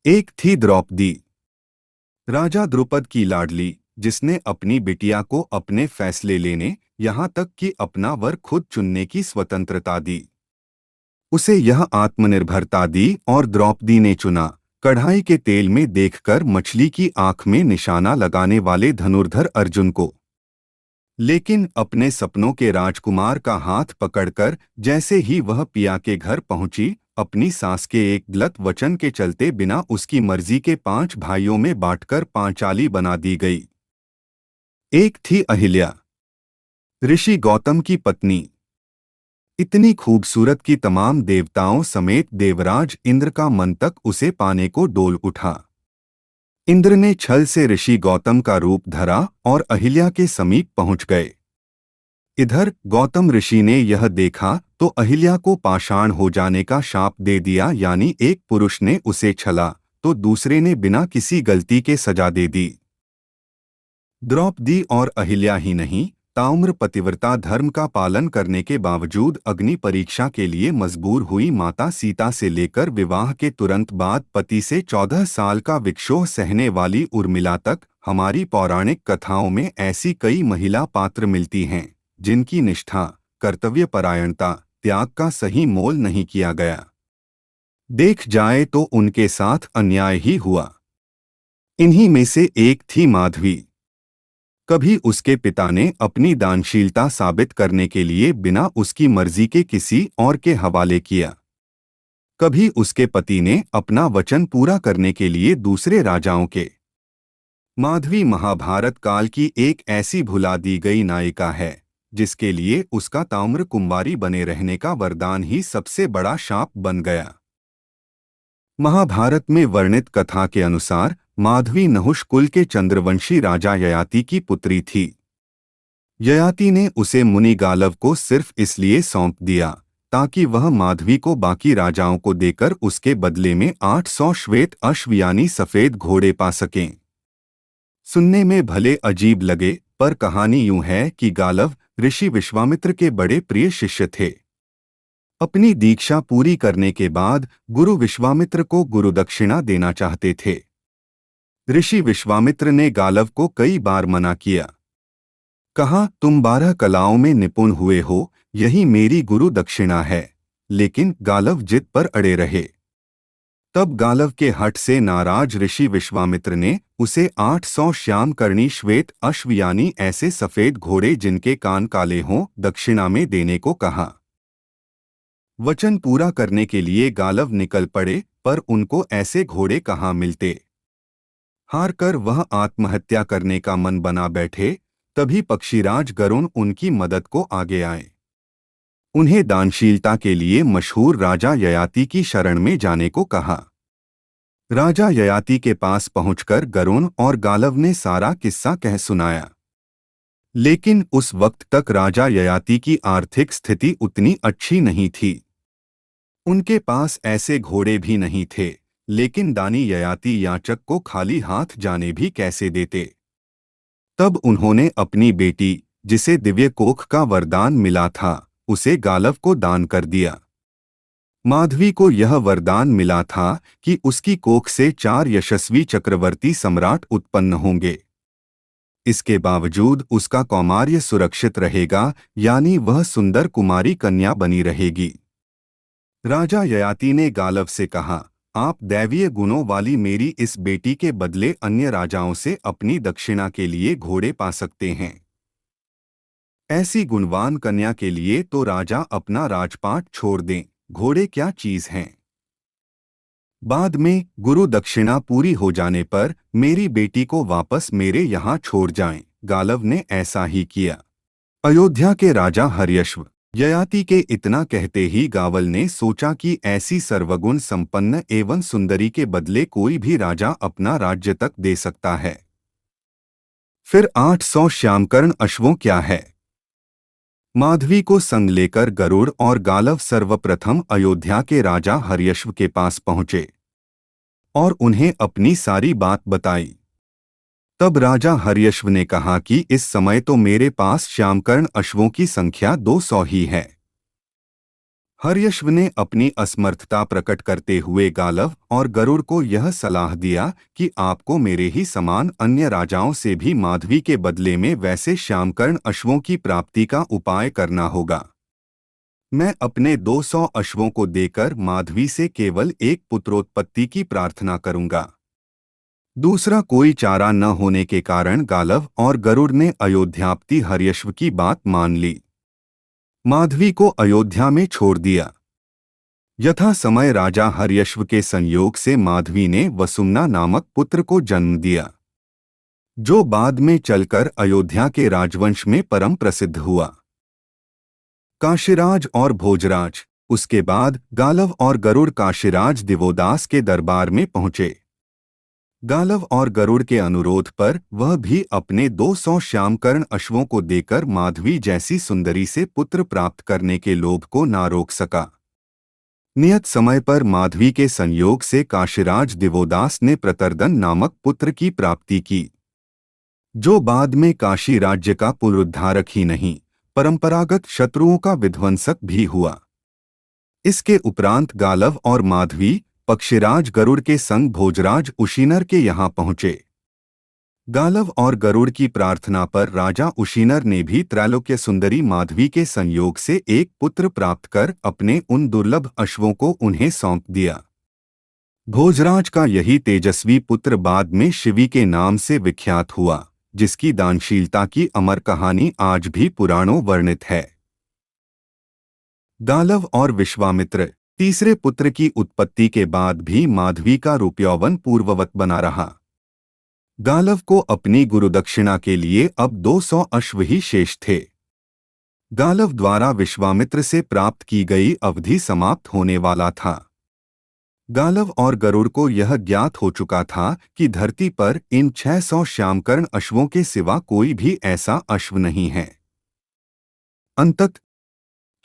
एक थी द्रौपदी, राजा द्रुपद की लाडली, जिसने अपनी बिटिया को अपने फैसले लेने, यहाँ तक कि अपना वर खुद चुनने की स्वतंत्रता दी। उसे यह आत्मनिर्भरता दी और द्रौपदी ने चुना कढ़ाई के तेल में देखकर मछली की आंख में निशाना लगाने वाले धनुर्धर अर्जुन को। लेकिन अपने सपनों के राजकुमार का हाथ पकड़कर जैसे ही वह पिया के घर पहुंची, अपनी सास के एक गलत वचन के चलते बिना उसकी मर्जी के 5 भाइयों में बांटकर पांचाली बना दी गई। एक थी अहिल्या, ऋषि गौतम की पत्नी। इतनी खूबसूरत कि तमाम देवताओं समेत देवराज इंद्र का मन तक उसे पाने को डोल उठा। इंद्र ने छल से ऋषि गौतम का रूप धरा और अहिल्या के समीप पहुंच गए। इधर गौतम ऋषि ने यह देखा तो अहिल्या को पाषाण हो जाने का शाप दे दिया, यानी एक पुरुष ने उसे छला तो दूसरे ने बिना किसी गलती के सजा दे दी। द्रौपदी और अहिल्या ही नहीं, ताम्र पतिव्रता धर्म का पालन करने के बावजूद अग्नि परीक्षा के लिए मजबूर हुई माता सीता से लेकर विवाह के तुरंत बाद पति से 14 साल का विक्षोभ सहने वाली उर्मिला तक, हमारी पौराणिक कथाओं में ऐसी कई महिला पात्र मिलती हैं जिनकी निष्ठा, कर्तव्यपरायणता, त्याग का सही मोल नहीं किया गया। देख जाए तो उनके साथ अन्याय ही हुआ। इन्हीं में से एक थी माधवी। कभी उसके पिता ने अपनी दानशीलता साबित करने के लिए बिना उसकी मर्जी के किसी और के हवाले किया। कभी उसके पति ने अपना वचन पूरा करने के लिए दूसरे राजाओं के। माधवी महाभारत काल की एक ऐसी भुला दी गई नायिका है जिसके लिए उसका ताम्र कुंवारी बने रहने का वरदान ही सबसे बड़ा शाप बन गया। महाभारत में वर्णित कथा के अनुसार माधवी नहुष कुल के चंद्रवंशी राजा ययाति की पुत्री थी। ययाति ने उसे मुनि गालव को सिर्फ इसलिए सौंप दिया ताकि वह माधवी को बाकी राजाओं को देकर उसके बदले में 800 श्वेत अश्व यानी सफेद घोड़े पा सकें। सुनने में भले अजीब लगे, पर कहानी यूं है कि गालव ऋषि विश्वामित्र के बड़े प्रिय शिष्य थे। अपनी दीक्षा पूरी करने के बाद गुरु विश्वामित्र को गुरुदक्षिणा देना चाहते थे। ऋषि विश्वामित्र ने गालव को कई बार मना किया। कहा, तुम 12 कलाओं में निपुण हुए हो, यही मेरी गुरु दक्षिणा है। लेकिन गालव जिद पर अड़े रहे। तब गालव के हठ से नाराज ऋषि विश्वामित्र ने उसे 800 श्यामकर्णी श्वेत अश्व यानी ऐसे सफेद घोड़े जिनके कान काले हों, दक्षिणा में देने को कहा। वचन पूरा करने के लिए गालव निकल पड़े, पर उनको ऐसे घोड़े कहाँ मिलते। हार कर वह आत्महत्या करने का मन बना बैठे, तभी पक्षीराज गरुण उनकी मदद को आगे आए। उन्हें दानशीलता के लिए मशहूर राजा ययाति की शरण में जाने को कहा। राजा ययाति के पास पहुंचकर गरुण और गालव ने सारा किस्सा कह सुनाया। लेकिन उस वक्त तक राजा ययाति की आर्थिक स्थिति उतनी अच्छी नहीं थी। उनके पास ऐसे घोड़े भी नहीं थे, लेकिन दानी ययाति याचक को खाली हाथ जाने भी कैसे देते। तब उन्होंने अपनी बेटी, जिसे दिव्य कोख का वरदान मिला था, उसे गालव को दान कर दिया। माधवी को यह वरदान मिला था कि उसकी कोख से 4 यशस्वी चक्रवर्ती सम्राट उत्पन्न होंगे। इसके बावजूद उसका कौमार्य सुरक्षित रहेगा, यानी वह सुंदर कुमारी कन्या बनी रहेगी। राजा ययाति ने गालव से कहा, आप दैवीय गुणों वाली मेरी इस बेटी के बदले अन्य राजाओं से अपनी दक्षिणा के लिए घोड़े पा सकते हैं। ऐसी गुणवान कन्या के लिए तो राजा अपना राजपाट छोड़ दें, घोड़े क्या चीज हैं। बाद में गुरु दक्षिणा पूरी हो जाने पर मेरी बेटी को वापस मेरे यहाँ छोड़ जाएं। गालव ने ऐसा ही किया। अयोध्या के राजा हर्यश्व ययाति के इतना कहते ही गावल ने सोचा कि ऐसी सर्वगुण संपन्न एवं सुंदरी के बदले कोई भी राजा अपना राज्य तक दे सकता है। फिर 800 श्यामकर्ण अश्वों क्या है। माधवी को संग लेकर गरुड़ और गालव सर्वप्रथम अयोध्या के राजा हर्यश्व के पास पहुंचे और उन्हें अपनी सारी बात बताई। तब राजा हर्यश्व ने कहा कि इस समय तो मेरे पास श्यामकर्ण अश्वों की संख्या 200 ही है। हर्यश्व ने अपनी असमर्थता प्रकट करते हुए गालव और गरुड़ को यह सलाह दिया कि आपको मेरे ही समान अन्य राजाओं से भी माधवी के बदले में वैसे श्यामकर्ण अश्वों की प्राप्ति का उपाय करना होगा। मैं अपने 200 अश्वों को देकर माधवी से केवल एक पुत्रोत्पत्ति की प्रार्थना करूंगा। दूसरा कोई चारा न होने के कारण गालव और गरुड़ ने अयोध्यापति हर्यश्व की बात मान ली। माधवी को अयोध्या में छोड़ दिया। यथा समय राजा हर्यश्व के संयोग से माधवी ने वसुमना नामक पुत्र को जन्म दिया, जो बाद में चलकर अयोध्या के राजवंश में परम प्रसिद्ध हुआ। काशीराज और भोजराज। उसके बाद गालव और गरुड़ काशीराज दिवोदास के दरबार में पहुंचे। गालव और गरुड़ के अनुरोध पर वह भी अपने 200 श्यामकर्ण अश्वों को देकर माधवी जैसी सुंदरी से पुत्र प्राप्त करने के लोभ को ना रोक सका। नियत समय पर माधवी के संयोग से काशीराज दिवोदास ने प्रतरदन नामक पुत्र की प्राप्ति की, जो बाद में काशी राज्य का पुनरुद्धारक ही नहीं, परंपरागत शत्रुओं का विध्वंसक भी हुआ। इसके उपरांत गालव और माधवी पक्षीराज गरुड़ के संग भोजराज उशीनर के यहाँ पहुंचे। गालव और गरुड़ की प्रार्थना पर राजा उशीनर ने भी त्रैलोक्य सुंदरी माधवी के संयोग से एक पुत्र प्राप्त कर अपने उन दुर्लभ अश्वों को उन्हें सौंप दिया। भोजराज का यही तेजस्वी पुत्र बाद में शिवी के नाम से विख्यात हुआ, जिसकी दानशीलता की अमर कहानी आज भी पुराणों वर्णित है। गालव और विश्वामित्र। तीसरे पुत्र की उत्पत्ति के बाद भी माधवी का रूप यौवन पूर्ववत बना रहा। गालव को अपनी गुरुदक्षिणा के लिए अब 200 अश्व ही शेष थे। गालव द्वारा विश्वामित्र से प्राप्त की गई अवधि समाप्त होने वाला था। गालव और गरुड़ को यह ज्ञात हो चुका था कि धरती पर इन 600 श्यामकर्ण अश्वों के सिवा कोई भी ऐसा अश्व नहीं है। अंतत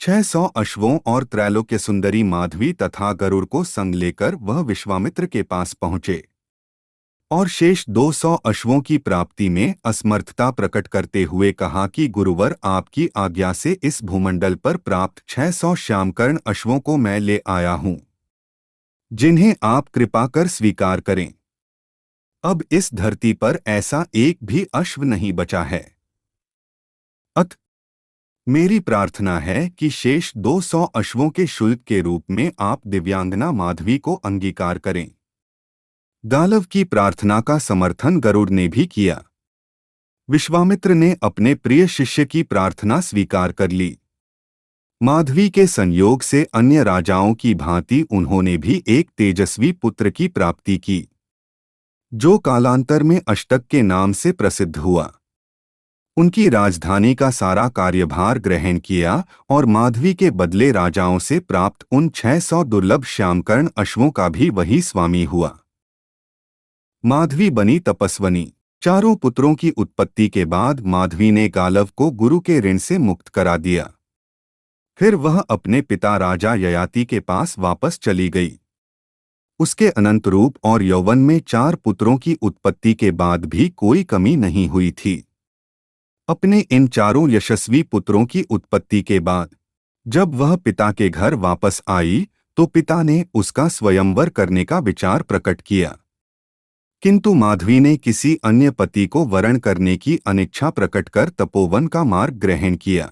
600 अश्वों और त्रैलोक्य सुंदरी माधवी तथा गरुड़ को संग लेकर वह विश्वामित्र के पास पहुंचे और शेष 200 अश्वों की प्राप्ति में असमर्थता प्रकट करते हुए कहा कि गुरुवर, आपकी आज्ञा से इस भूमंडल पर प्राप्त 600 श्यामकर्ण अश्वों को मैं ले आया हूं, जिन्हें आप कृपा कर स्वीकार करें। अब इस धरती पर ऐसा एक भी अश्व नहीं बचा है। अत मेरी प्रार्थना है कि शेष 200 अश्वों के शुल्क के रूप में आप दिव्यांगना माधवी को अंगीकार करें। गालव की प्रार्थना का समर्थन गरुड़ ने भी किया। विश्वामित्र ने अपने प्रिय शिष्य की प्रार्थना स्वीकार कर ली। माधवी के संयोग से अन्य राजाओं की भांति उन्होंने भी एक तेजस्वी पुत्र की प्राप्ति की, जो कालांतर में अष्टक के नाम से प्रसिद्ध हुआ। उनकी राजधानी का सारा कार्यभार ग्रहण किया और माधवी के बदले राजाओं से प्राप्त उन 600 दुर्लभ श्यामकर्ण अश्वों का भी वही स्वामी हुआ। माधवी बनी तपस्वनी। चारों पुत्रों की उत्पत्ति के बाद माधवी ने गालव को गुरु के ऋण से मुक्त करा दिया। फिर वह अपने पिता राजा ययाति के पास वापस चली गई। उसके अनंत रूप और यौवन में 4 पुत्रों की उत्पत्ति के बाद भी कोई कमी नहीं हुई थी। अपने इन चारों यशस्वी पुत्रों की उत्पत्ति के बाद जब वह पिता के घर वापस आई तो पिता ने उसका स्वयंवर करने का विचार प्रकट किया, किंतु माधवी ने किसी अन्य पति को वरण करने की अनिच्छा प्रकट कर तपोवन का मार्ग ग्रहण किया।